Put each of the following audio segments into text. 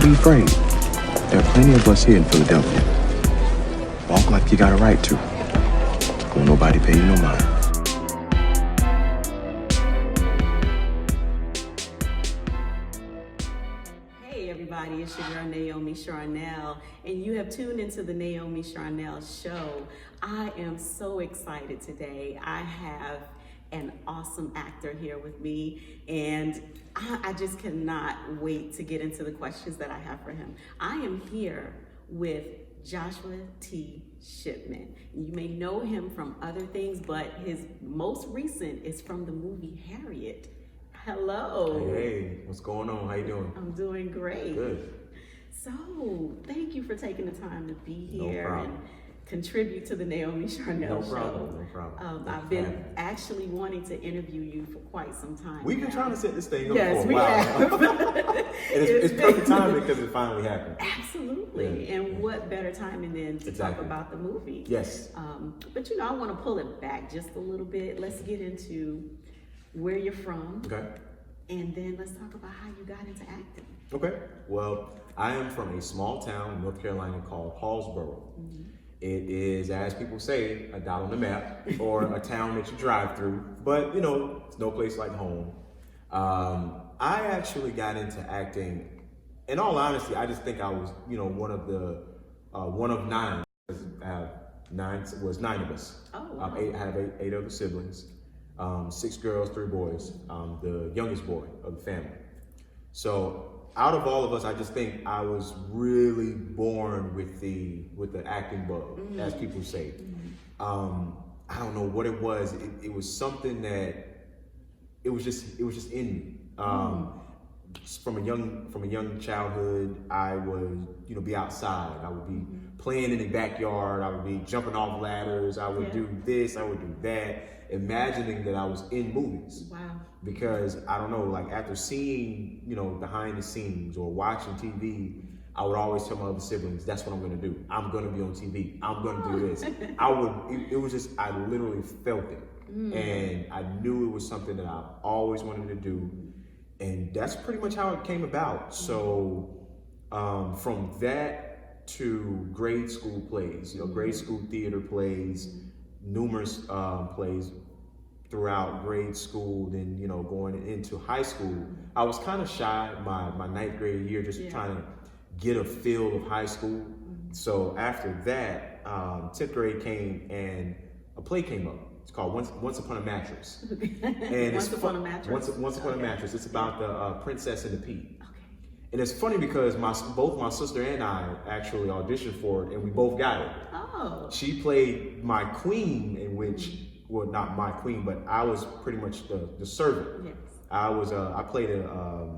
be afraid. There are plenty of us here in Philadelphia. Walk like you got a right to. Won't nobody pay you no mind. Hey everybody, it's your girl Nayomi Charnelle, and you have tuned into the Nayomi Charnelle Show. I am so excited today. I have an awesome actor here with me, and I just cannot wait to get into the questions that I have for him. I am here with Joshua T Shipman. You may know him from other things, but his most recent is from the movie Harriet. Hello. Hey, what's going on? How you doing? I'm doing great. Good. So, thank you for taking the time to be here No and contribute to the Nayomi Charnelle Show. No problem. I've been actually wanting to interview you for quite some time. We've been trying to set this thing up Yes, for a we while. have. And it's perfect timing because it finally happened. Absolutely. Yeah. And what better timing than to talk about the movie? Yes. But I want to pull it back just a little bit. Let's get into where you're from. Okay. And then let's talk about how you got into acting. Okay. Well, I am from a small town in North Carolina called Hallsborough. Mm-hmm. It is, as people say, a dot on the map or a town that you drive through. But, it's no place like home. I actually got into acting. In all honesty, I just think I was, one of nine. I have nine of us. Oh, wow. I have eight other siblings. 6 girls, 3 boys. I'm the youngest boy of the family. So out of all of us, I just think I was really born with the acting bug, as people say. I don't know what it was. It was something that it was just in me. From a young childhood, I would be outside. I would be playing in the backyard. I would be jumping off ladders. I would do this. I would do that. Imagining that I was in movies. Wow. Because I don't know, like after seeing, behind the scenes or watching TV, I would always tell my other siblings, that's what I'm gonna do. I'm gonna be on TV. I'm gonna do this. I literally felt it. And I knew it was something that I always wanted to do. And that's pretty much how it came about. So from that to grade school plays, grade school theater plays, numerous plays throughout grade school, then going into high school. I was kind of shy my 9th grade year, just trying to get a feel of high school. So after that, 10th grade came and a play came up. It's called Once Upon a Mattress. And Once Upon a Mattress. Once Upon a Mattress. It's about the Princess and the Pea. Okay. And it's funny because both my sister and I actually auditioned for it, and we both got it. Oh. She played my queen, in which, well, not my queen, but I was pretty much the servant. Yes. I played a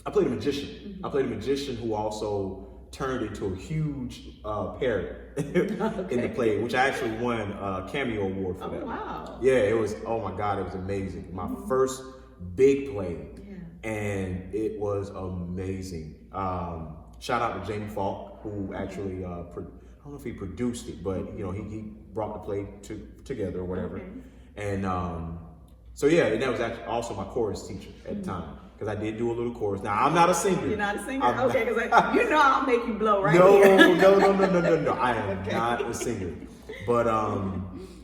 magician. I played a magician who also turned into a huge parrot in the play, which I actually won a cameo award for that. Oh, wow. Yeah, it was, oh my God, it was amazing. My first big play. And it was amazing. Shout out to Jamie Falk, who actually, I don't know if he produced it, but he brought the play together or whatever. Okay. And and that was actually also my chorus teacher at the time, because I did do a little chorus. Now I'm not a singer. You're not a singer? Okay, because I'll make you blow right here. No. I am not a singer. But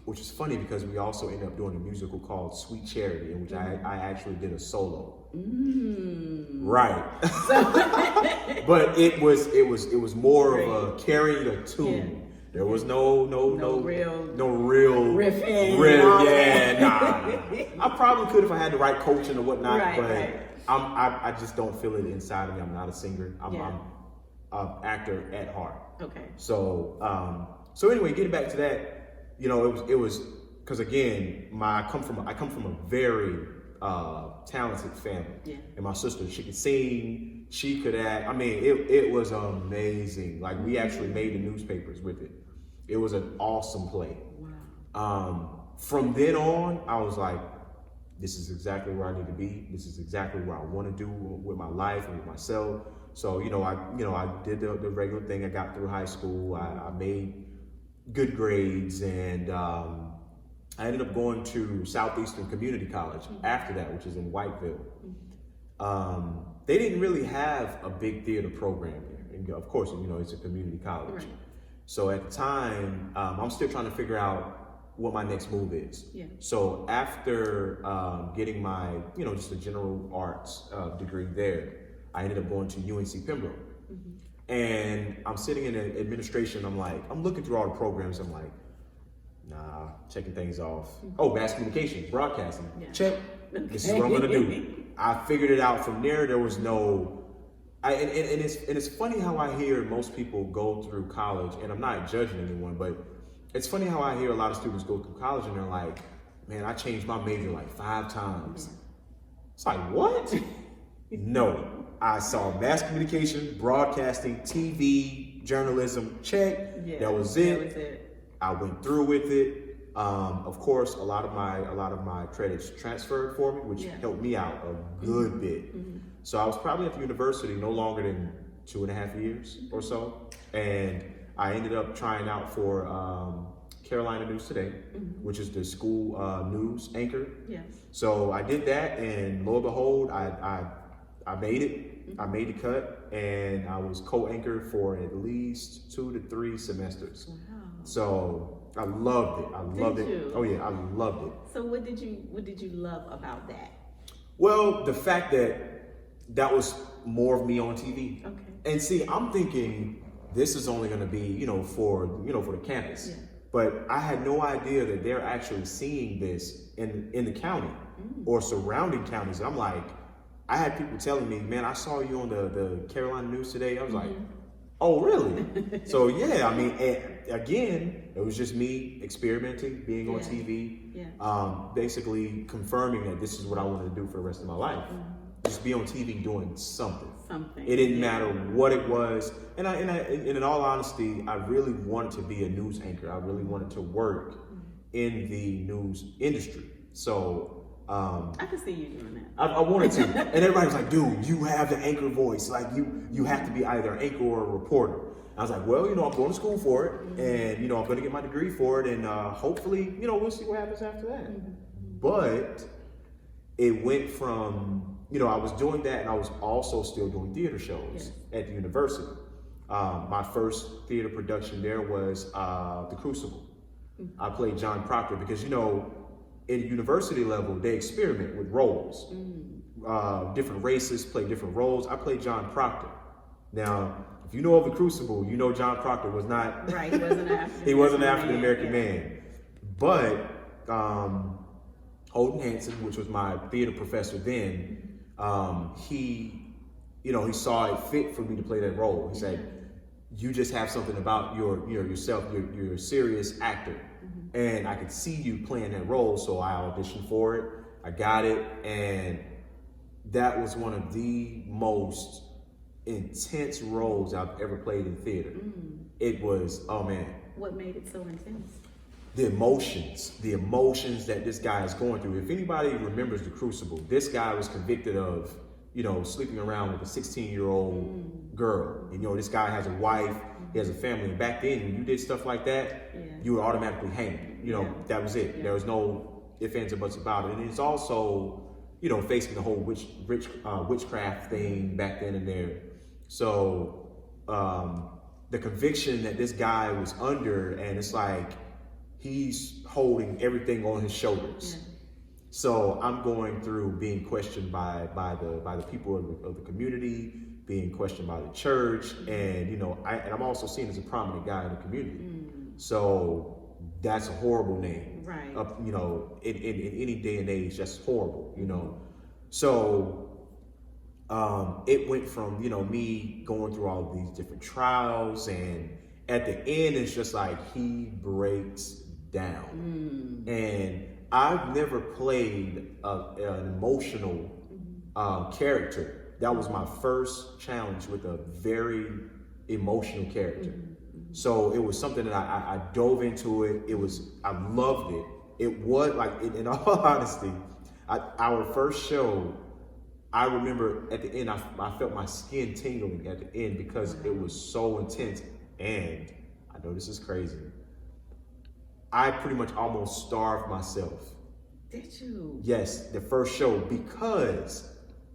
which is funny because we also ended up doing a musical called Sweet Charity, in which I actually did a solo. Right. But it was more of a carrying a tune. Yeah. There was no real riffing. I probably could if I had the right coaching or whatnot, right. I just don't feel it inside of me. I'm not a singer. I'm an actor at heart. Okay. So anyway, getting back to that, it was because again, I come from a very talented family, and my sister, she could sing, she could act. I mean, it was amazing. Like, we actually made the newspapers with it. It was an awesome play. Wow. From then on, I was like, this is exactly where I need to be. This is exactly what I want to do with my life and with myself. So I did the regular thing. I got through high school. I made good grades, and I ended up going to Southeastern Community College after that, which is in Whiteville. they didn't really have a big theater program there. And of course, it's a community college. Right. So at the time, I'm still trying to figure out what my next move is. Yeah. So after getting my, just a general arts degree there, I ended up going to UNC Pembroke. And I'm sitting in administration. I'm looking through all the programs. I'm like, nah, checking things off. Oh, mass communication, broadcasting, check. This is what I'm gonna do. I figured it out from there. There was no, and it's funny how I hear most people go through college, and I'm not judging anyone, but it's funny how I hear a lot of students go through college and they're like, man, I changed my major like 5 times. It's like, what? No. I saw mass communication, broadcasting, TV, journalism, check. Yeah, that was it. That was it. I went through with it. Of course, a lot of my credits transferred for me, which helped me out a good bit. So I was probably at the university no longer than 2.5 years or so, and I ended up trying out for Carolina News Today, which is the school news anchor. Yes. So I did that, and lo and behold, I made it. I made the cut, and I was co-anchor for at least 2 to 3 semesters. Wow. So I loved it. I loved it. You? Oh yeah, I loved it. So what did you love about that? Well, the fact that was more of me on TV. Okay. And see, I'm thinking this is only going to be, for the campus. Yeah. But I had no idea that they're actually seeing this in the county or surrounding counties. And I'm like, I had people telling me, man, I saw you on the Carolina News Today. I was like, oh, really? So, yeah, I mean, and again, it was just me experimenting, being on TV, basically confirming that this is what I wanted to do for the rest of my life. Just be on TV doing something. It didn't matter what it was. And in all honesty, I really wanted to be a news anchor. I really wanted to work in the news industry. So, I can see you doing that. I wanted to. And everybody was like, dude, you have the anchor voice. Like you have to be either an anchor or a reporter. I was like, well, I'm going to school for it, and I'm going to get my degree for it, and hopefully, we'll see what happens after that. But it went from, I was doing that, and I was also still doing theater shows at the university. My first theater production there was the Crucible. I played John Proctor because, in university level, they experiment with roles. Different races play different roles. I played John Proctor. Now, if you know of the Crucible, you know John Proctor was not right. He wasn't an African. He wasn't an African American man. But Holden Hanson, which was my theater professor then, he saw it fit for me to play that role. He said, "You just have something about yourself. You're a serious actor." And I could see you playing that role, so I auditioned for it. I got it, and that was one of the most intense roles I've ever played in theater. It was, oh man. What made it so intense? The emotions that this guy is going through. If anybody remembers the Crucible, this guy was convicted of, sleeping around with a 16-year-old girl. This guy has a wife, he has a family. And back then, when you did stuff like that, you were automatically hanged. That was it. There was no ifs, ands, or buts about it. And it's also, facing the whole witchcraft thing back then and there. So the conviction that this guy was under, and it's like he's holding everything on his shoulders. So I'm going through being questioned by the people of the community, being questioned by the church, and I'm also seen as a prominent guy in the community. So that's a horrible name, right? In any day and age, that's horrible, So it went from me going through all of these different trials, and at the end, it's just like he breaks down, and I've never played an emotional character. That was my first challenge with a very emotional character. So it was something that I dove into it. I loved it. It was like, in all honesty, our first show, I remember at the end, I felt my skin tingling at the end because it was so intense. And I know this is crazy. I pretty much almost starved myself. Did you? Yes, the first show, because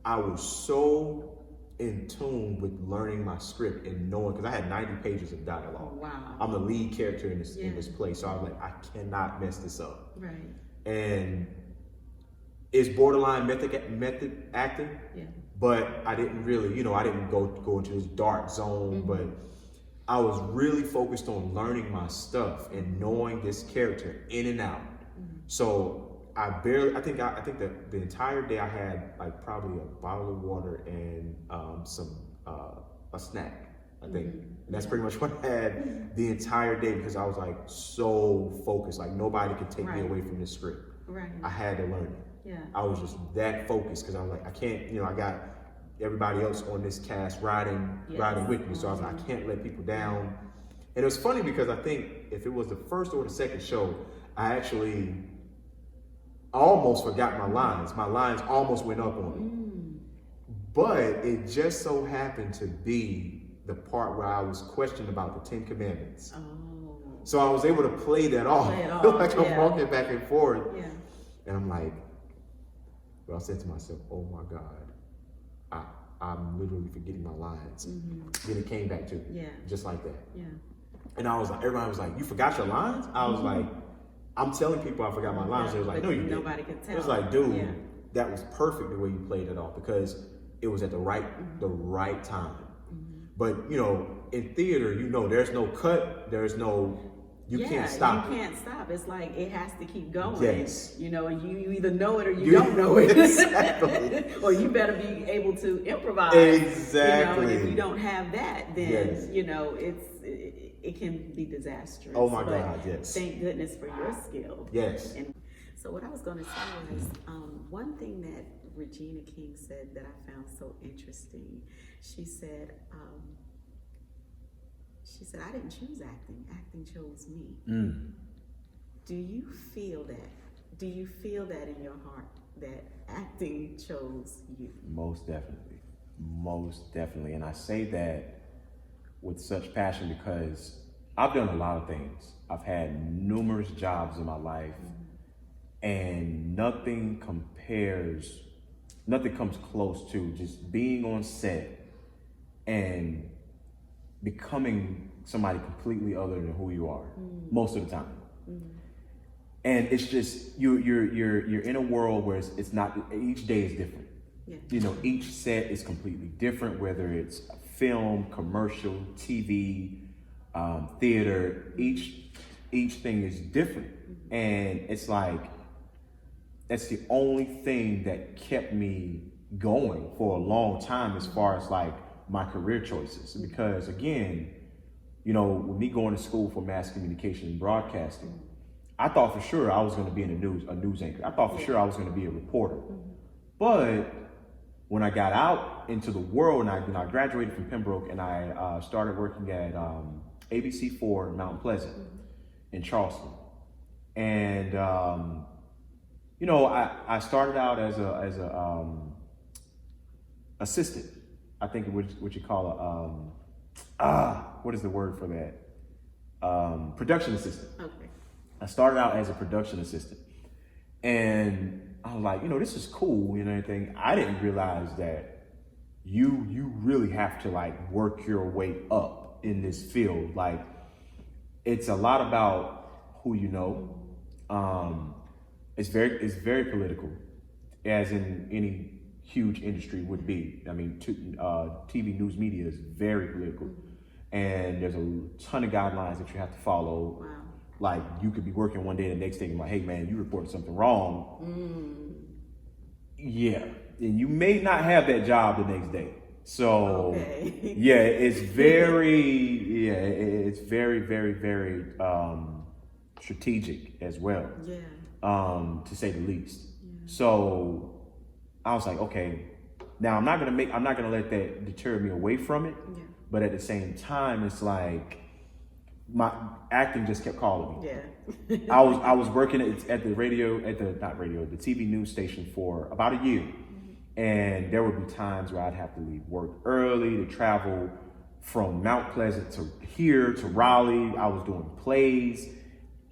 I was so in tune with learning my script and knowing, because I had 90 pages of dialogue. Wow. I'm the lead character in this play, so I was like, I cannot mess this up. Right. And it's borderline method acting, but I didn't really, I didn't go into this dark zone, but I was really focused on learning my stuff and knowing this character in and out. So I think the entire day I had like probably a bottle of water and a snack, I think. And that's pretty much what I had the entire day, because I was like so focused, like nobody could take me away from this script. Right. I had to learn it. Yeah. I was just that focused, because I was like, I can't, I got everybody else on this cast riding with me. So I was like, I can't let people down. And it was funny because I think if it was the first or the second show, I almost forgot my lines. My lines almost went up on me. But it just so happened to be the part where I was questioned about the 10 Commandments. Oh. So I was able to play that off. Like I'm walking back and forth. Yeah. And I'm like, I said to myself, oh my God, I'm literally forgetting my lines. Then it came back to me, just like that. Yeah. And I was like, everybody was like, you forgot your lines? I was like, I'm telling people I forgot my lines. They was like, no, you didn't. Nobody could tell. It was like, dude, that was perfect the way you played it off, because it was at the right time. But in theater, there's no cut, there's no, you can't stop. You can't stop. It's like it has to keep going. Yes. You either know it or you don't know it. Exactly. Or you better be able to improvise. Exactly. And if you don't have that, then it can be disastrous. Oh my God, yes. Thank goodness for your skill. Yes. And so what I was going to say was, one thing that Regina King said that I found so interesting. She said, I didn't choose acting. Acting chose me. Do you feel that? Do you feel that in your heart, that acting chose you? Most definitely. Most definitely. And I say that with such passion because I've done a lot of things. I've had numerous jobs in my life, and nothing comes close to just being on set and becoming somebody completely other than who you are most of the time. And it's just you're in a world where it's not, each day is different. Each set is completely different, whether it's film, commercial, TV, theater. Each thing is different, and it's like that's the only thing that kept me going for a long time as far as like my career choices. Because again, with me going to school for mass communication and broadcasting, I thought for sure I was going to be in a news anchor. I thought for sure I was going to be a reporter. But when I got out into the world, and I graduated from Pembroke, and I started working at ABC4 Mount Pleasant in Charleston, and I started out as a assistant. I think what you call what is the word for that? Production assistant. Okay. I started out as a production assistant, and I was like, this is cool, everything. I didn't realize that you really have to like work your way up in this field. Like, it's a lot about who you know. It's very political, as in any huge industry would be. I mean, TV news media is very political, and there's a ton of guidelines that you have to follow. Wow. Like, you could be working one day, the next day, and like, hey man, you reported something wrong. Yeah, and you may not have that job the next day. So it's very, it's very, very, very strategic as well. To say the least. So I was like, okay, now I'm not gonna let that deter me away from it. But at the same time, it's like my acting just kept calling me. I was working at the the TV news station for about a year. And there would be times where I'd have to leave work early to travel from Mount Pleasant to here to Raleigh. I was doing plays.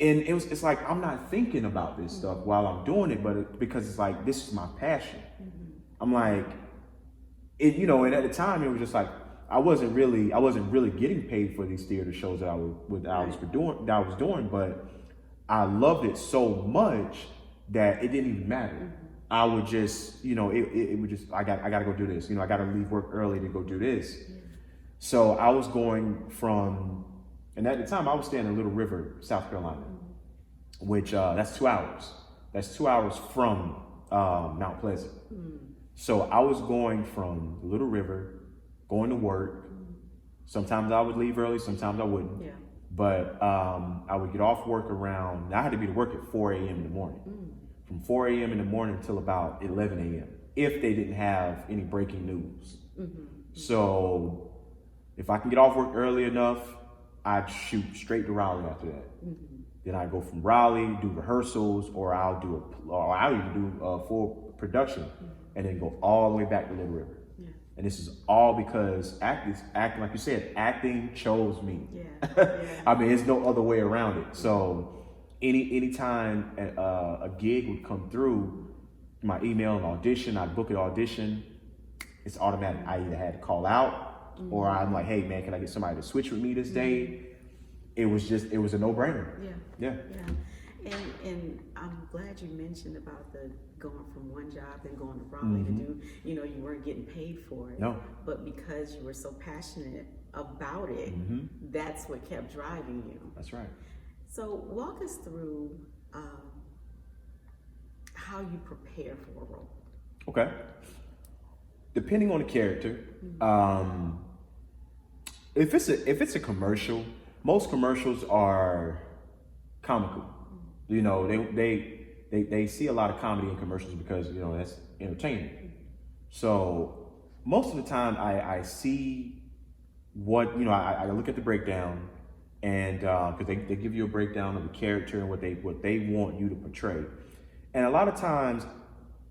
And it's like, I'm not thinking about this stuff while I'm doing it, but because it's like, this is my passion. I'm like, and at the time it was just like I wasn't really getting paid for these theater shows that I was doing, but I loved it so much that it didn't even matter. I would just, it would just, I got to go do this. I got to leave work early to go do this. So I was going from, and at the time I was staying in Little River, South Carolina, which that's 2 hours. That's 2 hours from Mount Pleasant. So I was going from Little River, going to work. Sometimes I would leave early, sometimes I wouldn't. Yeah. But I would get off work around, I had to be to work at 4 a.m. in the morning. From 4 a.m. in the morning until about 11 a.m. if they didn't have any breaking news. So if I can get off work early enough, I'd shoot straight to Raleigh after that. Then I go from Raleigh, do rehearsals, or I'll even do a full production, and then go all the way back to Little River. Yeah. And this is all because acting, like you said, acting chose me. Yeah. I mean, there's no other way around it. So anytime a gig would come through, my email and audition, I'd book an audition, it's automatic. I either had to call out, or I'm like, hey man, can I get somebody to switch with me this day? It was a no-brainer. Yeah. And I'm glad you mentioned about the going from one job and going to Raleigh to do, you weren't getting paid for it. No. But because you were so passionate about it, that's what kept driving you. That's right. So walk us through how you prepare for a role. Okay. Depending on the character, if it's a commercial, most commercials are comical. They see a lot of comedy in commercials because that's entertaining. So most of the time I see what I look at the breakdown, and because they give you a breakdown of the character and what they want you to portray, and a lot of times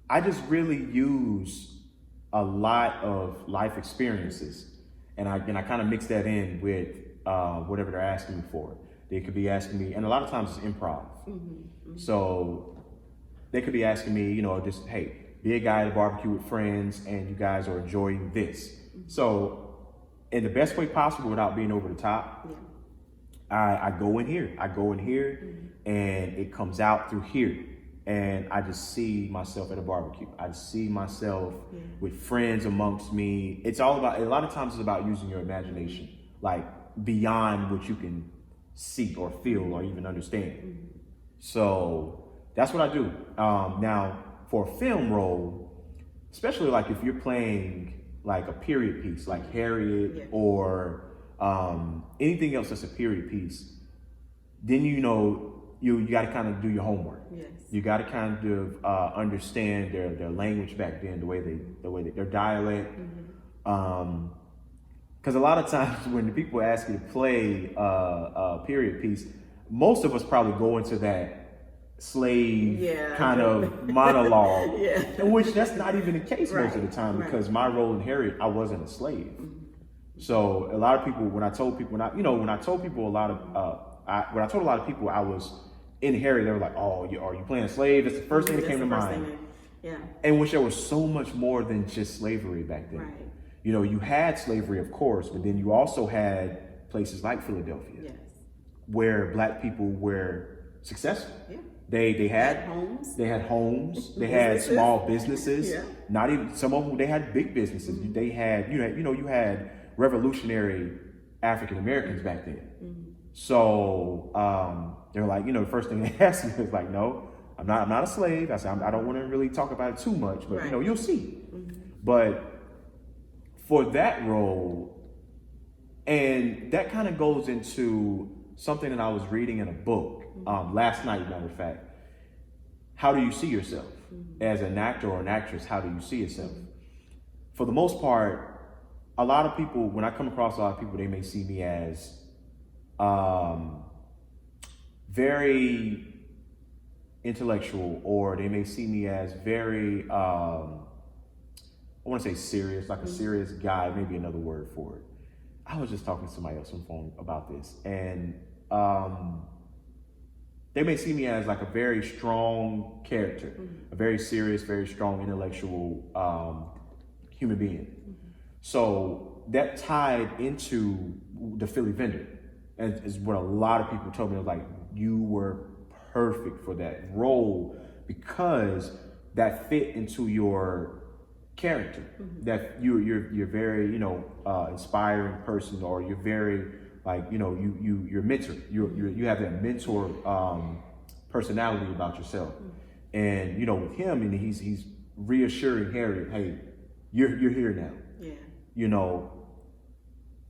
I just really use a lot of life experiences, and I kind of mix that in with whatever they're asking me for. They could be asking me, and a lot of times it's improv. So they could be asking me, just, hey, be a guy at a barbecue with friends and you guys are enjoying this. So in the best way possible without being over the top, I go in here. And it comes out through here. And I just see myself at a barbecue. I see myself with friends amongst me. A lot of times it's about using your imagination, like beyond what you can see or feel or even understand. So that's what I do. Now, for a film role, especially like if you're playing like a period piece, like Harriet or anything else that's a period piece, then you got to kind of do your homework. Yes. You got to kind of understand their language back then, the way their dialect. Because a lot of times when the people ask you to play a period piece, most of us probably go into that slave kind of monologue, in which that's not even the case most of the time, because my role in Harriet, I wasn't a slave. So a lot of people, when I told a lot of people I was in Harriet, they were like, "Oh, are you playing a slave?" That's the first thing that came to mind. And which there was so much more than just slavery back then. Right. You had slavery, of course, but then you also had places like Philadelphia, where Black people were successful. They had homes. They had small businesses. Not even some of them. They had big businesses. They had you had revolutionary African Americans back then. So they're like, the first thing they asked me was like, "No, I'm not a slave." I said, "I don't want to really talk about it too much, but you'll see." But for that role, and that kind of goes into something that I was reading in a book last night, matter of fact. How do you see yourself as an actor or an actress? How do you see yourself? For the most part, a lot of people, when I come across a lot of people, they may see me as very intellectual, or they may see me as very, I want to say serious, like a serious guy, maybe another word for it. I was just talking to somebody else on the phone about this, and they may see me as like a very strong character, a very serious, very strong intellectual human being. So that tied into the Philly vendor, and is what a lot of people told me. Like, you were perfect for that role because that fit into your character. That you're very, you know, inspiring person, or you're very, like, you know, you're mentor. You have that mentor personality about yourself. And, you know, with him, and he's reassuring Harriet, hey, you're here now. Yeah. You know,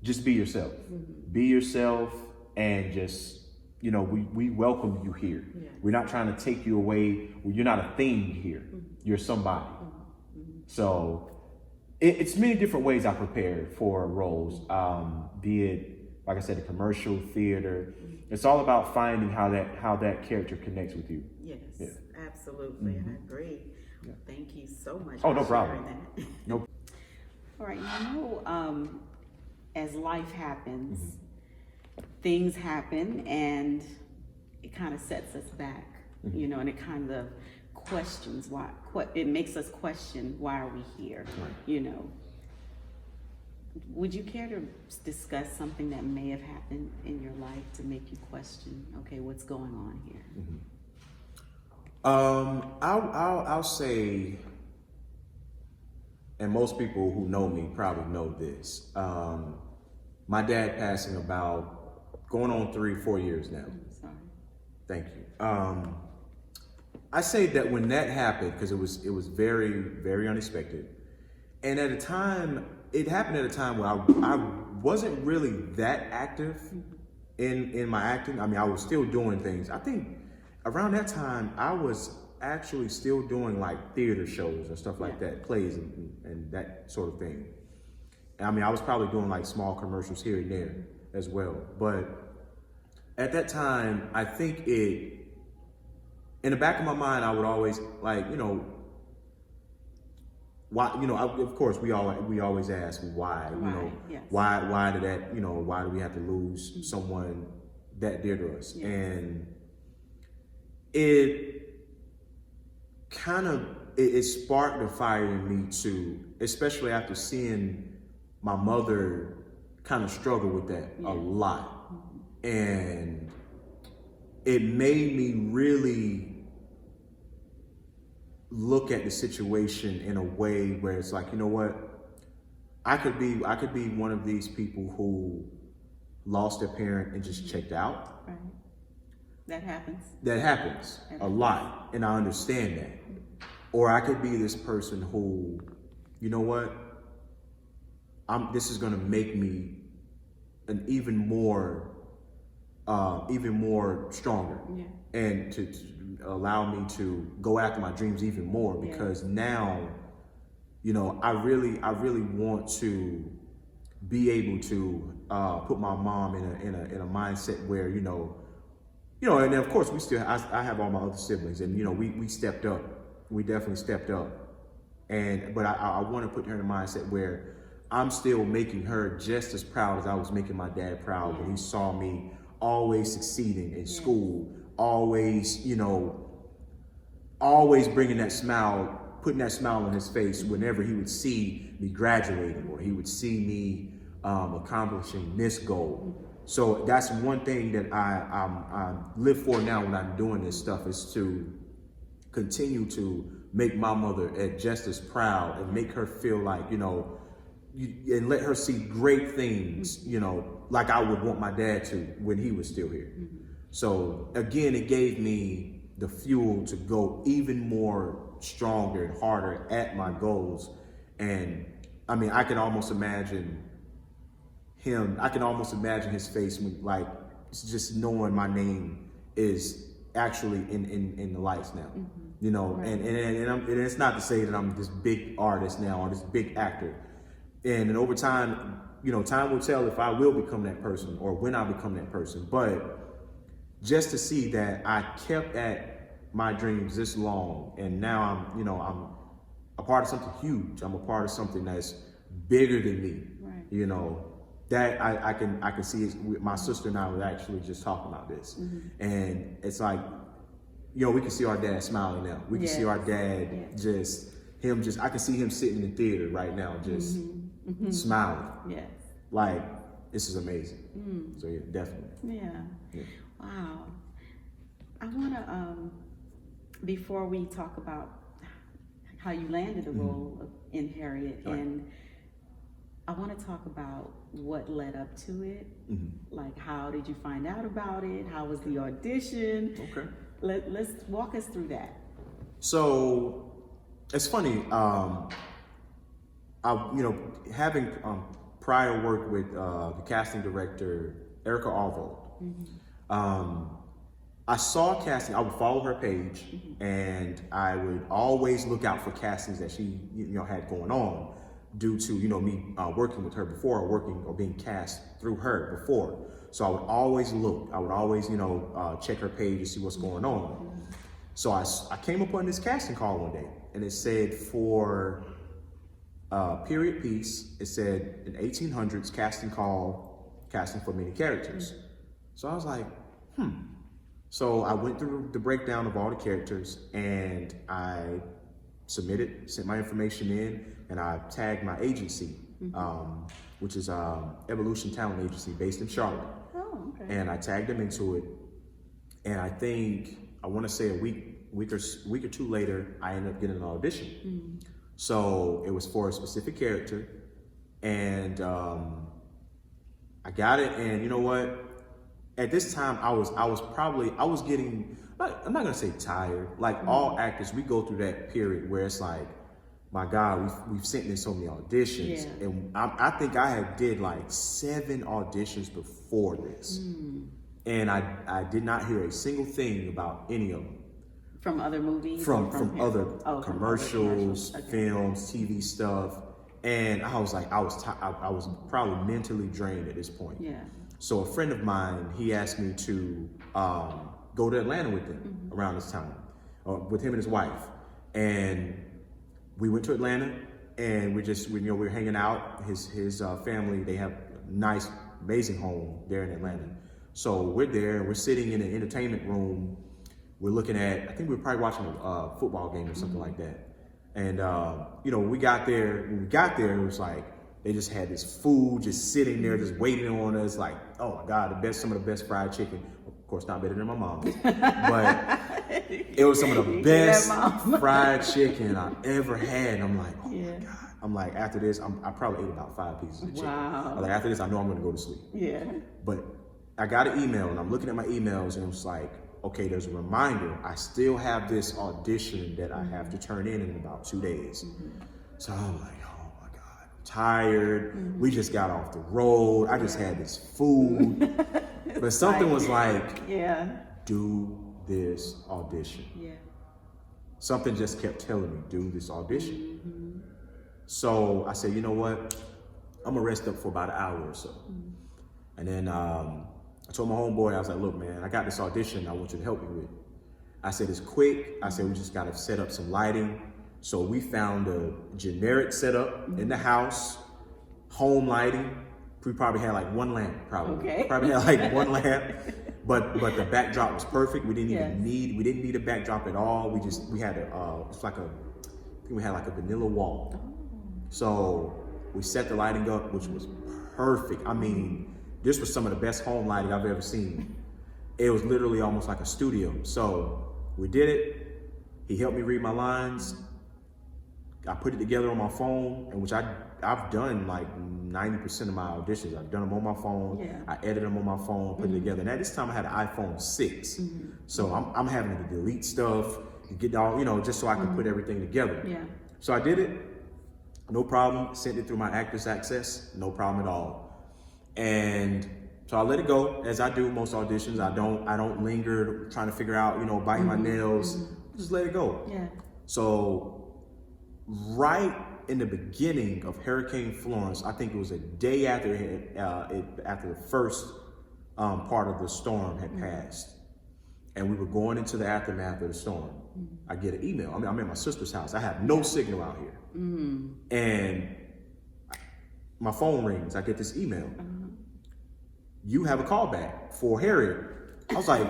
just be yourself. Be yourself, and just, you know, we welcome you here. Yeah. We're not trying to take you away. You're not a thing here. You're somebody. So it's many different ways I prepare for roles, be it, like I said, a commercial, theater. It's all about finding how that character connects with you. Yes, Yeah. absolutely. I agree. Yeah. Thank you so much Oh, for no problem. sharing that. Nope. All right, now I know as life happens, things happen, and it kind of sets us back, you know, and it kind of questions why, it makes us question, why are we here, you know. Would you care to discuss something that may have happened in your life to make you question, okay, what's going on here? I'll say, and most people who know me probably know this. My dad passing about going on 3-4 years now. Sorry. Thank you. I say that when that happened, because it was very, very unexpected, and at a time, it happened at a time where I wasn't really that active in my acting. I mean, I was still doing things. I think around that time, I was actually still doing like theater shows and stuff like that, plays and that sort of thing. I mean, I was probably doing like small commercials here and there as well. But at that time, I think in the back of my mind, I would always, like, you know, why, you know, of course we always ask why, you know, yes. why did that, you know, why do we have to lose someone that dear to us? Yeah. And it kind of, it sparked a fire in me too, especially after seeing my mother kind of struggle with that a lot. And it made me really look at the situation in a way where it's like, you know what, I could be one of these people who lost their parent and just checked out. Right. That happens. That happens a lot, and I understand that. Or I could be this person who, you know what, this is gonna make me an even more stronger, and to allow me to go after my dreams even more, because now, you know, I really want to be able to put my mom in a mindset where, you know, and then of course I have all my other siblings, and, you know, we stepped up, we definitely stepped up, but I want to put her in a mindset where I'm still making her just as proud as I was making my dad proud when he saw me always succeeding in school, always, you know, always bringing that smile, putting that smile on his face whenever he would see me graduating, or he would see me accomplishing this goal. So that's one thing that I live for now when I'm doing this stuff, is to continue to make my mother just as proud, and make her feel like, you know, and let her see great things, you know, like I would want my dad to when he was still here. So again, it gave me the fuel to go even more stronger and harder at my goals. And I mean, I can almost imagine his face when, like, just knowing my name is actually in the lights now, you know. Right. And it's not to say that I'm this big artist now, or this big actor. And over time, you know, time will tell if I will become that person, or when I become that person. But just to see that I kept at my dreams this long, and now I'm a part of something huge. I'm a part of something that's bigger than me. Right. You know, that I can see it. My sister and I were actually just talking about this, and it's like, you know, we can see our dad smiling now. We can see our dad I can see him sitting in the theater right now, just smiling. Yes. Like, this is amazing. So yeah, definitely. Yeah. Wow. I want to, before we talk about how you landed the role in Harriet, and I want to talk about what led up to it. Like, how did you find out about it? How was the audition? Okay. Let's walk us through that. So it's funny. Having prior work with the casting director Erica Arvold, I saw casting. I would follow her page, and I would always look out for castings that she had going on, due to me working with her before, or being cast through her before. So I would always look. I would always check her page to see what's going on. So I came upon this casting call one day, and it said for period piece. It said in 1800s casting call, casting for many characters. So I was like, So I went through the breakdown of all the characters, and I sent my information in, and I tagged my agency, which is Evolution Talent Agency based in Charlotte. Oh, okay. And I tagged them into it, and I want to say a week or two later, I ended up getting an audition. So it was for a specific character, and I got it. And you know what? At this time, I was getting, I'm not gonna say tired. Like all actors, we go through that period where it's like, my God, we've sent in so many auditions, and I think I did like 7 auditions before this, and I did not hear a single thing about any of them. From other movies? From other From commercials, other films, TV stuff, and I was like, I was probably mentally drained at this point. Yeah. So a friend of mine, he asked me to go to Atlanta with him around this time, with him and his wife, and we went to Atlanta, and we were hanging out. His family, they have a nice, amazing home there in Atlanta. So we're there, we're sitting in an entertainment room. We're looking at, I think we were probably watching a football game or something like that. And when we got there, it was like, they just had this food just sitting there, just waiting on us. Like, oh my God, some of the best fried chicken. Of course, not better than my mom's, but it was some of the best fried chicken I ever had. And I'm like, oh my God. I'm like, after this, I probably ate about 5 pieces of chicken. Wow. I'm like, after this, I know I'm gonna go to sleep. Yeah. But I got an email, and I'm looking at my emails, and it was like, okay, there's a reminder. I still have this audition that I have to turn in about 2 days. So I'm like, oh my God, I'm tired. We just got off the road. I just had this food. But something was like, do this audition. Yeah. Something just kept telling me, do this audition. So I said, you know what? I'm gonna rest up for about an hour or so. And then I told my homeboy, I was like, look, man, I got this audition I want you to help me with. I said, it's quick. I said, we just got to set up some lighting. So we found a generic setup in the house, home lighting. We probably had like 1 lamp, probably. Okay. Probably had like 1 lamp, but the backdrop was perfect. We didn't need a backdrop at all. We had a vanilla wall. So we set the lighting up, which was perfect. I mean, this was some of the best home lighting I've ever seen. It was literally almost like a studio. So we did it. He helped me read my lines. I put it together on my phone, and which I've done like 90% of my auditions. I've done them on my phone. Yeah. I edit them on my phone, put it together. And at this time I had an iPhone 6. So I'm having to delete stuff, get all, just so I can put everything together. Yeah. So I did it, no problem. Sent it through my Actors Access, no problem at all. And so I let it go, as I do most auditions. I don't linger trying to figure out, biting my nails. Just let it go. Yeah. So right in the beginning of Hurricane Florence, I think it was a day after after the first part of the storm had passed, and we were going into the aftermath of the storm. I get an email. I'm at my sister's house. I have no signal out here, and my phone rings. I get this email. You have a callback for Harriet. I was like,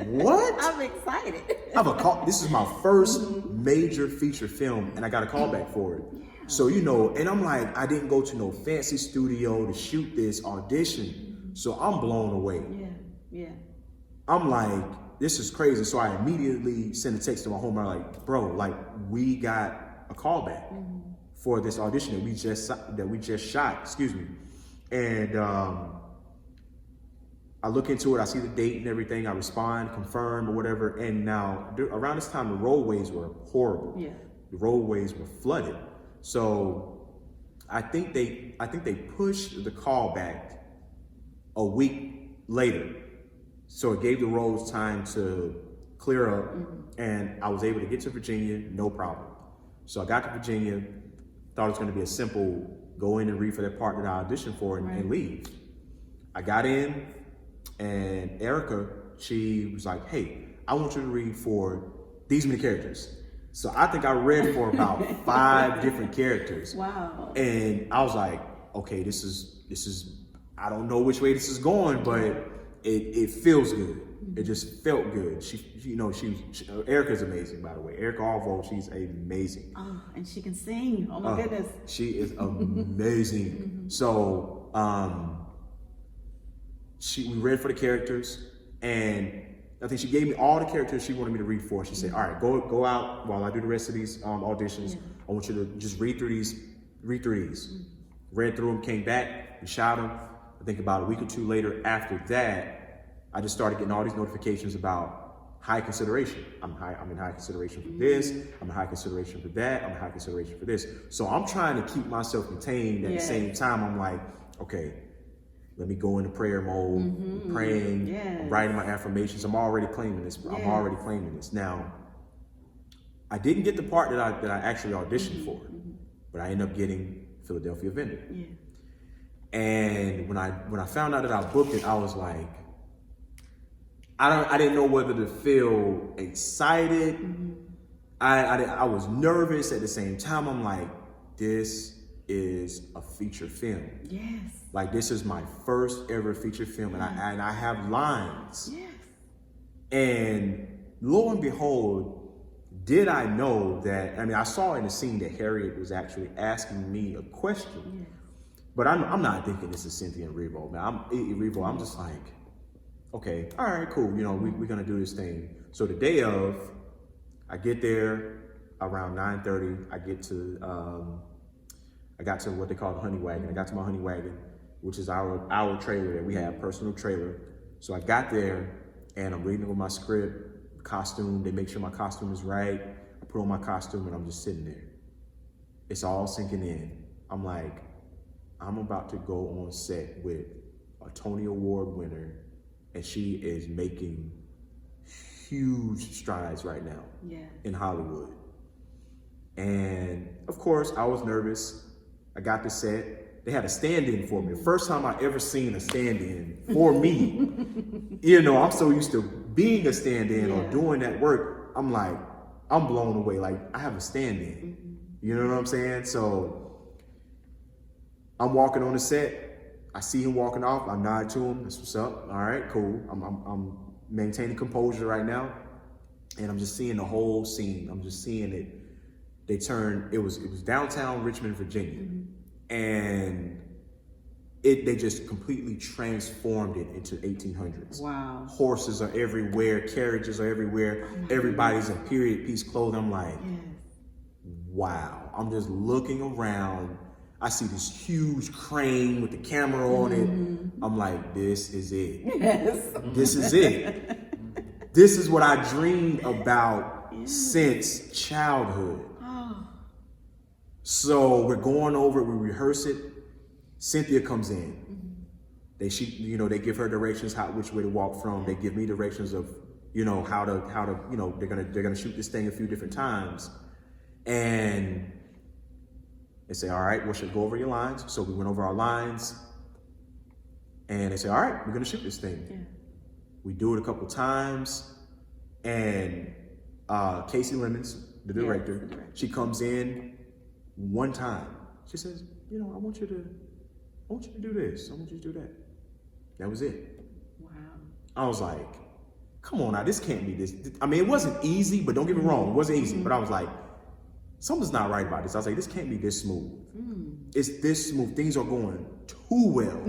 what? I'm excited. I have a call. This is my first major feature film, and I got a callback for it. So, you know, and I'm like, I didn't go to no fancy studio to shoot this audition. So I'm blown away. Yeah. I'm like, this is crazy. So I immediately sent a text to my home. I'm like, bro, like we got a callback for this audition that we just shot, excuse me. And I look into it, I see the date and everything, I respond, confirm or whatever. And now around this time, the roadways were horrible. Yeah. The roadways were flooded. So I think they pushed the call back a week later. So it gave the roads time to clear up, and I was able to get to Virginia, no problem. So I got to Virginia, thought it was gonna be a simple go in and read for that part that I auditioned for and leave. I got in, and Erica, she was like, hey, I want you to read for these many characters. So I think I read for about 5 different characters. Wow. And I was like, okay, this is, I don't know which way this is going, but it feels good. It just felt good. Erica's amazing, by the way. Erica Alvo, she's amazing. Oh, and she can sing. Oh my goodness. She is amazing. So we read for the characters, and I think she gave me all the characters she wanted me to read for. She said, all right, go out while I do the rest of these auditions. I want you to just read through these. Read through them, came back, and shot them. I think about a week or 2 later after that, I just started getting all these notifications about high consideration. I'm in high consideration for this, I'm in high consideration for that, I'm in high consideration for this. So I'm trying to keep myself contained. At the same time, I'm like, okay, let me go into prayer mode, praying, I'm writing my affirmations. I'm already claiming this. I'm already claiming this. Now, I didn't get the part that I actually auditioned for, but I ended up getting Philadelphia Vendor. Yeah. And when I found out that I booked it, I was like, I didn't know whether to feel excited. I was nervous at the same time. I'm like, this is a feature film. Yes. Like, this is my first ever feature film, and I have lines. Yes. And lo and behold, did I know that, I saw in the scene that Harriet was actually asking me a question. Yeah. But I'm not thinking this is Cynthia and Revo, man. I'm just like, okay, all right, cool. You know, we're gonna do this thing. So the day of, I get there around 9:30. I got to what they call the honey wagon. I got to my honey wagon, which is our trailer that we have, personal trailer. So I got there and I'm reading over my script, costume. They make sure my costume is right. I put on my costume and I'm just sitting there. It's all sinking in. I'm like, I'm about to go on set with a Tony Award winner, and she is making huge strides right now in Hollywood. And of course, I was nervous. I got to set. They had a stand-in for me. The first time I ever seen a stand-in for me. You know, I'm so used to being a stand-in or doing that work. I'm like, I'm blown away. Like, I have a stand-in. You know what I'm saying? So I'm walking on the set. I see him walking off. I nod to him. That's what's up. All right, cool. I'm maintaining composure right now, and I'm just seeing the whole scene. I'm just seeing it. It was downtown Richmond, Virginia, and they just completely transformed it into 1800s. Wow. Horses are everywhere. Carriages are everywhere. Everybody's in period piece clothing. I'm like, wow. I'm just looking around. I see this huge crane with the camera on it. I'm like, this is it. Yes. This is it. This is what I dreamed about since childhood. Oh. So we're going over it, we rehearse it. Cynthia comes in. They give her directions which way to walk from. They give me directions of, how to, they're gonna shoot this thing a few different times. And they say, all right, we should go over your lines. So we went over our lines, and they say, all right, we're gonna shoot this thing. Yeah. We do it a couple times, and Casey Lemons, the director, she comes in one time. She says, I want you to do this. I want you to do that. That was it. Wow. I was like, come on now, this can't be this. It wasn't easy, but don't get me wrong, it wasn't easy. But I was like, something's not right about this. I was like, this can't be this smooth. It's this smooth. Things are going too well.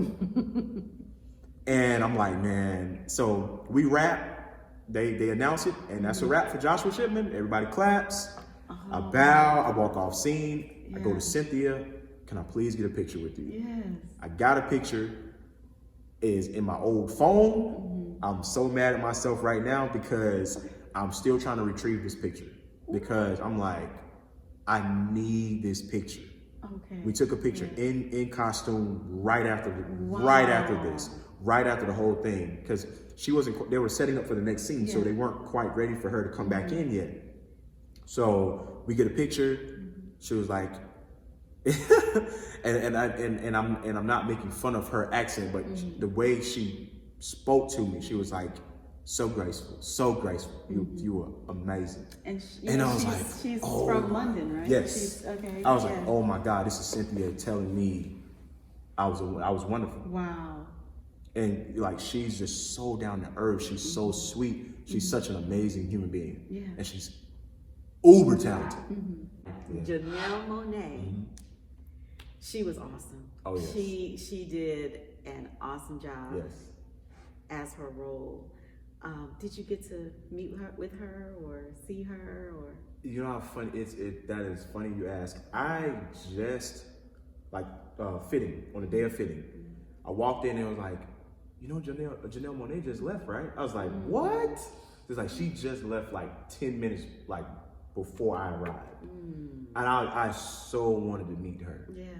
And I'm like, man. So we wrap. They announce it, and that's a wrap for Joshua Shipman. Everybody claps. I bow. I walk off scene. I go to Cynthia. Can I please get a picture with you? Yes. I got a picture. Is in my old phone. I'm so mad at myself right now because I'm still trying to retrieve this picture because I'm like, I need this picture. Okay. We took a picture in costume right after the whole thing, because she wasn't. They were setting up for the next scene, so they weren't quite ready for her to come back in yet. So we get a picture. She was like, and I'm not making fun of her accent, but the way she spoke to me, she was like, so graceful, so graceful. You were amazing. And I was like, she's oh, from London, right? Yes. Okay. I was like, oh my God, this is Cynthia telling me I was wonderful. Wow. And like, she's just so down to earth. She's so sweet. She's such an amazing human being. Yeah. And she's uber talented. Janelle Monáe. She was awesome. Oh yes. She did an awesome job. Yes. As her role. Did you get to meet with her or see her or? You know how funny that is funny you ask. I just fitting on the day of fitting. I walked in and it was like, you know, Janelle Monáe just left, right? I was like, what? It's like she just left like 10 minutes before I arrived, and I so wanted to meet her. Yeah.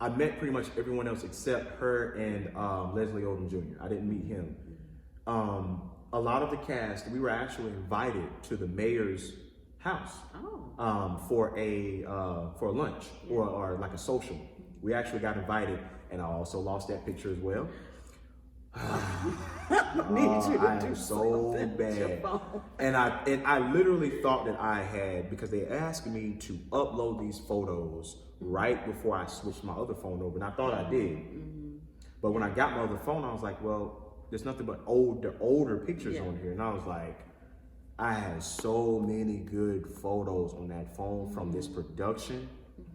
I met pretty much everyone else except her and Leslie Odom Jr. I didn't meet him. A lot of the cast, we were actually invited to the mayor's house for a lunch or like a social. We actually got invited, and I also lost that picture as well. I am so bad. And I literally thought that I had, because they asked me to upload these photos right before I switched my other phone over, and I thought I did. But when I got my other phone, I was like, well, there's nothing but older pictures on here. And I was like, I had so many good photos on that phone from this production,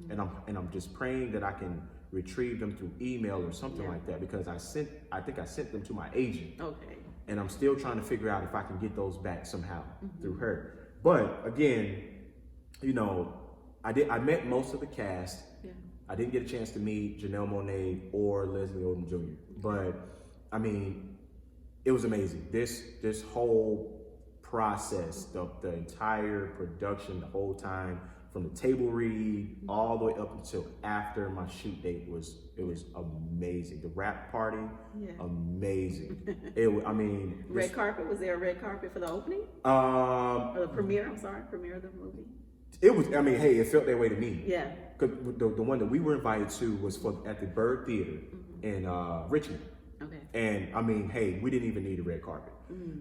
and I'm just praying that I can retrieve them through email or something like that, because I think I sent them to my agent. Okay. And I'm still trying to figure out if I can get those back somehow through her. But again, you know, I met most of the cast. Yeah. I didn't get a chance to meet Janelle Monáe or Leslie Odom Jr. But I mean, it was amazing. This whole process, the entire production, the whole time, from the table read all the way up until after my shoot date, it was amazing. The wrap party, amazing. Red carpet, was there a red carpet for the opening? Or the premiere, premiere of the movie? It was, hey, it felt that way to me. Yeah. Cause the one that we were invited to was at the Bird Theater in Richmond. Okay. And hey, we didn't even need a red carpet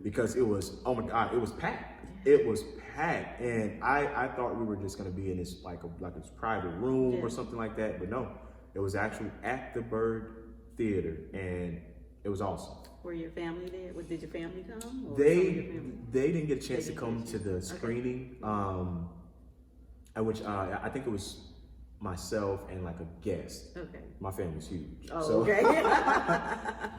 because it was, oh my God, it was packed. It was packed, and I thought we were just gonna be in this like this private room or something like that, but no, it was actually at the Bird Theater, and it was awesome. Were your family there? Did your family come? Or they didn't get a chance to come to the screening, which I think it was myself and like a guest. Okay. My family's huge. Oh, okay.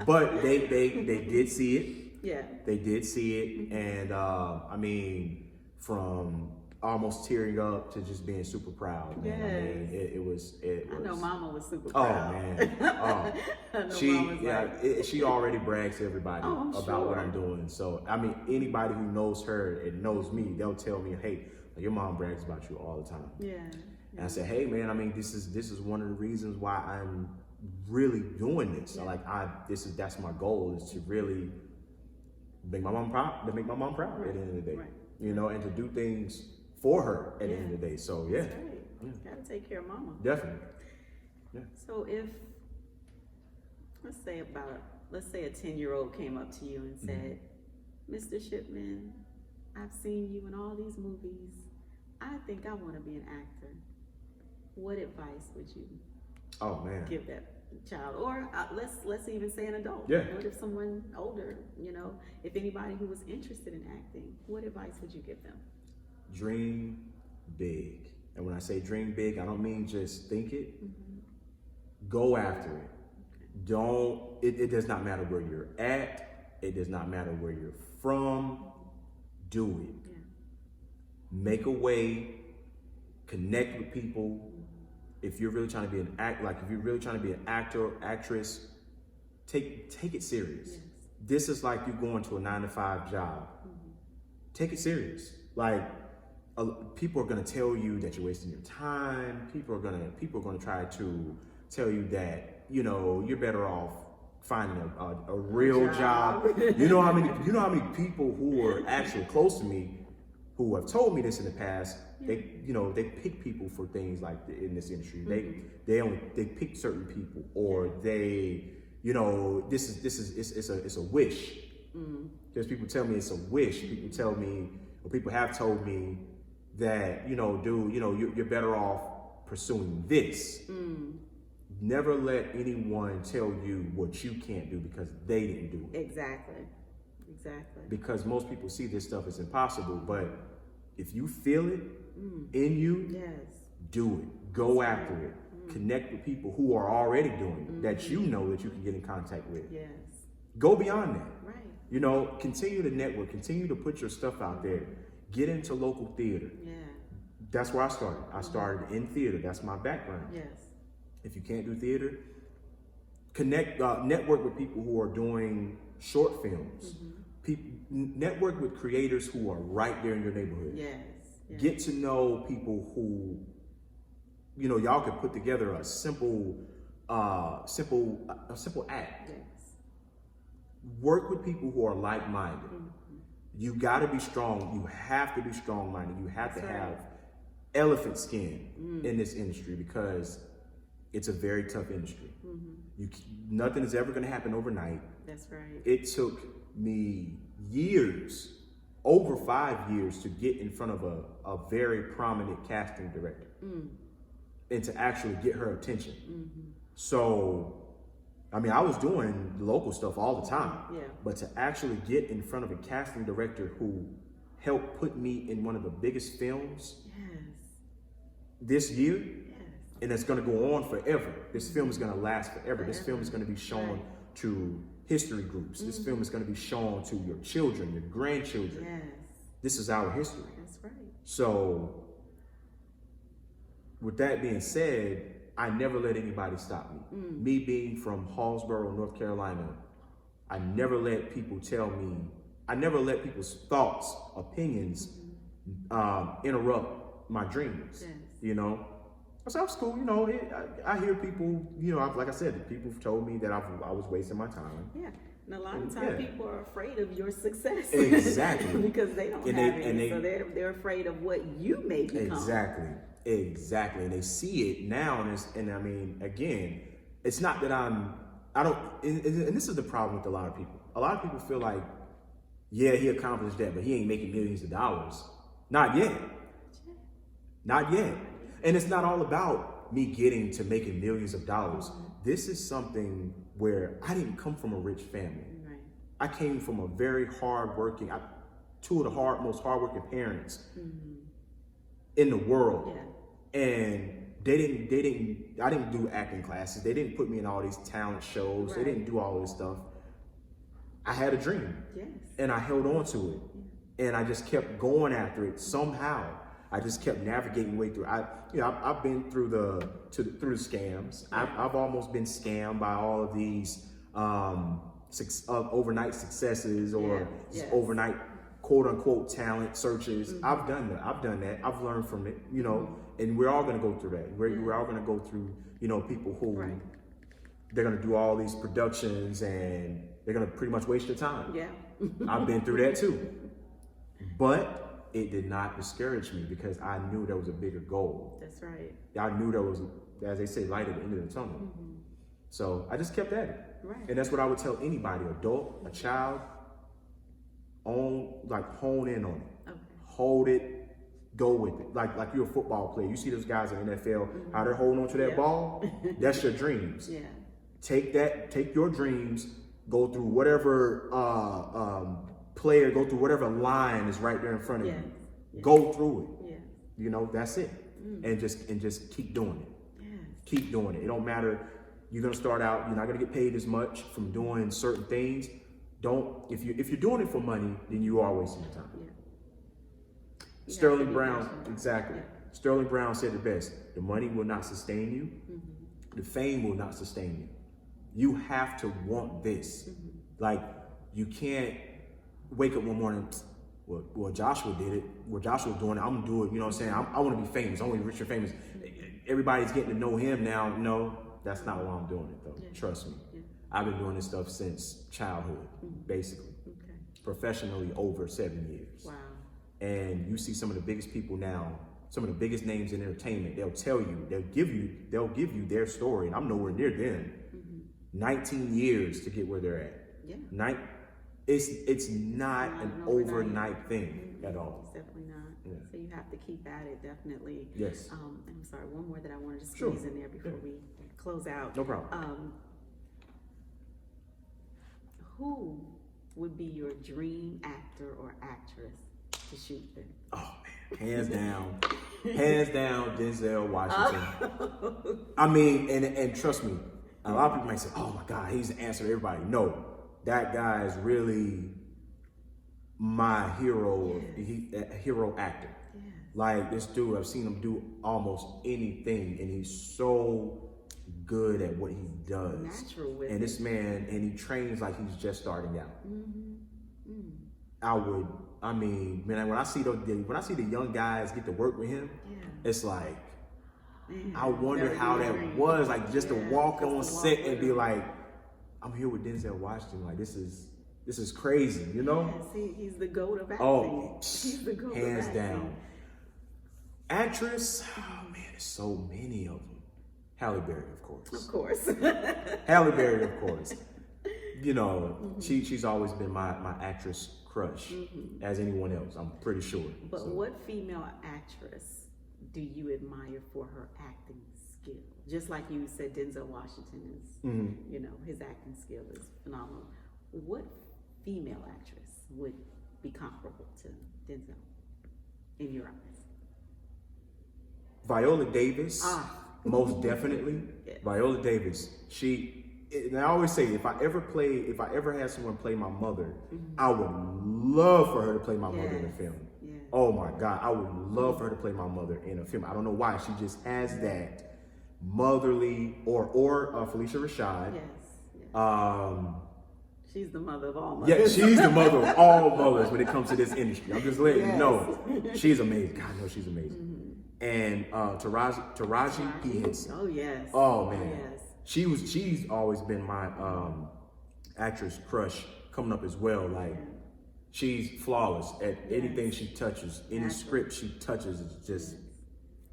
But they did see it. Yeah. They did see it, and from almost tearing up to just being super proud. Man. Yes. It was. I know Mama was super proud. Oh man. She already brags to everybody about what I'm doing. So anybody who knows her and knows me, they'll tell me, hey, your mom brags about you all the time. Yeah. And I said, hey man, this is one of the reasons why I'm really doing this. Yeah. That's my goal, is to really make my mom proud. To make my mom proud at the end of the day, you know, and to do things for her at the end of the day. So yeah, gotta take care of Mama. Definitely. Yeah. So if let's say a 10-year-old came up to you and said, Mr. Shipman, I've seen you in all these movies. I think I want to be an actor. What advice would you give that child? Or let's even say an adult. Yeah. What if someone older, if anybody who was interested in acting, what advice would you give them? dream big. And when I say dream big, I don't mean just think it. Go after it. It does not matter where you're at. It does not matter where you're from. Do it. Yeah. Make a way. Connect with people. If you're really trying to be if you're really trying to be an actor or actress, take it serious. Yes. This is like you going to a 9-to-5 job. Take it serious. Like people are gonna tell you that you're wasting your time. People are gonna try to tell you that you're better off finding a real job. You know how many people who are actually close to me who have told me this in the past. They pick people for things like in this industry. They pick certain people, or it's a wish. Because people tell me it's a wish. People have told me that you're better off pursuing this. Never let anyone tell you what you can't do because they didn't do it. Exactly. Because most people see this stuff as impossible, but if you feel it in you, Yes. do it. Go after it. Connect with people who are already doing it, that you know that you can get in contact with. Yes. Go beyond that. Right. Continue to network, continue to put your stuff out there. Get into local theater. Yeah. That's where I started. I started in theater. That's my background. Yes. If you can't do theater, network with people who are doing short films. Network with creators who are right there in your neighborhood. Yes. Get to know people who, y'all could put together a simple act. Yes. Work with people who are like-minded. You got to be strong. You have to be strong-minded. You have to have elephant skin in this industry because it's a very tough industry. Nothing is ever going to happen overnight. That's right. It took me years, over 5 years, to get in front of a very prominent casting director and to actually get her attention. So, I was doing local stuff all the time, but to actually get in front of a casting director who helped put me in one of the biggest films this year, and it's going to go on forever. This film is going to last forever. This film is going to be shown to history groups. This film is going to be shown to your children, your grandchildren. Yes. This is our history. That's right. So, with that being said, I never let anybody stop me. Me being from Hallsborough, North Carolina, I never let people I never let people's thoughts, opinions, interrupt my dreams. Yes. So I'm school, I hear people, like I said, people have told me that I was wasting my time. Yeah. And a lot of times people are afraid of your success. Exactly. Because they don't have any. So they're afraid of what you may become. Exactly. And they see it now, and again, it's not that and this is the problem with a lot of people. A lot of people feel like, yeah, he accomplished that, but he ain't making millions of dollars. Not yet. And it's not all about me getting to making millions of dollars. This is something where I didn't come from a rich family. Right. I came from a very hardworking, two of the most hardworking parents in the world. Yeah. And I didn't do acting classes. They didn't put me in all these talent shows. Right. They didn't do all this stuff. I had a dream. Yes. And I held on to it. And I just kept going after it somehow. I just kept navigating way through. I've been through the scams. I've almost been scammed by all of these overnight successes or overnight quote unquote talent searches. I've done that. I've learned from it. And we're all gonna go through that. We're all gonna go through people who they're gonna do all these productions and they're gonna pretty much waste your time. Yeah. I've been through that too. But it did not discourage me because I knew there was a bigger goal. That's right. I knew there was, as they say, light at the end of the tunnel. So I just kept at it. Right. And that's what I would tell anybody, adult, a child, hone in on it. Okay. Hold it, go with it. Like you're a football player. You see those guys in the NFL, how they're holding on to that ball? That's your dreams. Yeah. Take your dreams, go through whatever go through whatever line is right there in front of you. Go through it. Yeah. You know, that's it. And just keep doing it. Yes. Keep doing it. It don't matter. You're gonna start out. You're not gonna get paid as much from doing certain things. If you're doing it for money, then you are wasting your time. Yeah. Sterling Brown, exactly. Yeah. Sterling Brown said it best: the money will not sustain you. The fame will not sustain you. You have to want this. Like, you can't wake up one morning. Well, Joshua did it. Well, Joshua's doing it. I'm gonna do it. You know what I'm saying? I want to be famous. I want to be rich and famous. Everybody's getting to know him now. No, that's not why I'm doing it, though. Yeah. Trust me. Yeah. I've been doing this stuff since childhood, basically. Okay. Professionally, over 7 years. Wow. And you see some of the biggest people now, some of the biggest names in entertainment. They'll tell you, they'll give you their story, and I'm nowhere near them. 19 years to get where they're at. Yeah. It's not an overnight thing at all. It's definitely not. Yeah. So you have to keep at it, definitely. Yes. I'm sorry, one more that I wanted to Sure. squeeze in there before we close out. No problem. Who would be your dream actor or actress to shoot with? Oh man, hands down, Denzel Washington. I mean, and trust me, a lot of people might say, "Oh my God, he's the answer to everybody." No, that guy is really my hero. He's a hero actor. Yeah. Like this dude, I've seen him do almost anything, and he's so good at what he does. Natural with and it. this man, and he trains like he's just starting out. I mean, man, when I see the young guys get to work with him, it's like, I wonder how that was, like, just to walk on set and be like, I'm here with Denzel Washington, like this is crazy, you know? Yes, he's the GOAT of acting. Oh, he's the GOAT hands of down. Actress, oh man, there's so many of them. Halle Berry, of course. Of course. Halle Berry, of course. You know, she's always been my actress crush, as anyone else, I'm pretty sure. But So, what female actress do you admire for her acting skill? Just like you said, Denzel Washington is, you know, his acting skill is phenomenal. What female actress would be comparable to Denzel in your eyes? Viola Davis, most definitely. Yeah. Viola Davis, and I always say, if I ever had someone play my mother, I would love for her to play my mother in a film. Yeah. Oh my God, I would love for her to play my mother in a film. I don't know why, she just has that motherly, or Felicia Rashad. Yes. She's the mother of all mothers. Yeah, she's the mother of all mothers when it comes to this industry. I'm just letting you know, she's amazing. God knows she's amazing. And Taraji P. Henson. Oh yes. Oh man, yes. she's always been my actress crush coming up as well. Like, she's flawless at anything she touches. Any script she touches is just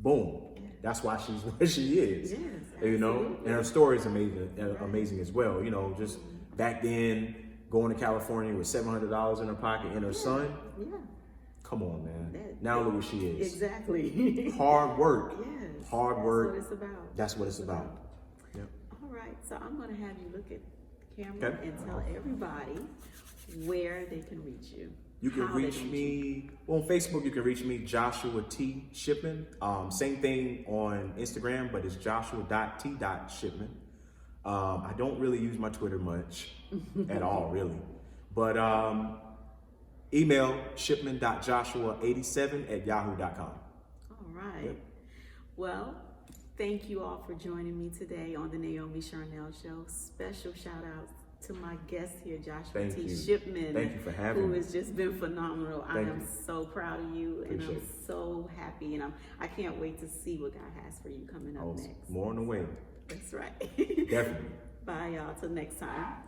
boom. That's why she's where she is. Yes, you know, and her story is amazing as well. You know, just back then, going to California with $700 in her pocket and her son. Yeah. Come on, man. Now look what she is. Exactly. Hard work. Yes. Hard work. That's what it's about. That's what it's about. Yep. All right. So I'm going to have you look at the camera and tell everybody where they can reach you. You can reach me on Facebook. You can reach me, Joshua T Shipman. Same thing on Instagram, but it's Joshua.T.Shipman. I don't really use my Twitter much at all, really. But email shipman.joshua87@yahoo.com. All right. Yep. Well, thank you all for joining me today on the Nayomi Charnelle Show. Special shout out to my guest here, Joshua T Shipman. Thank you for having me. Who has just been phenomenal. I am you. so proud of you, and Appreciate I'm so happy, and I can't wait to see what God has for you coming up next. More on the way. That's right. Definitely. Bye, y'all. Till next time.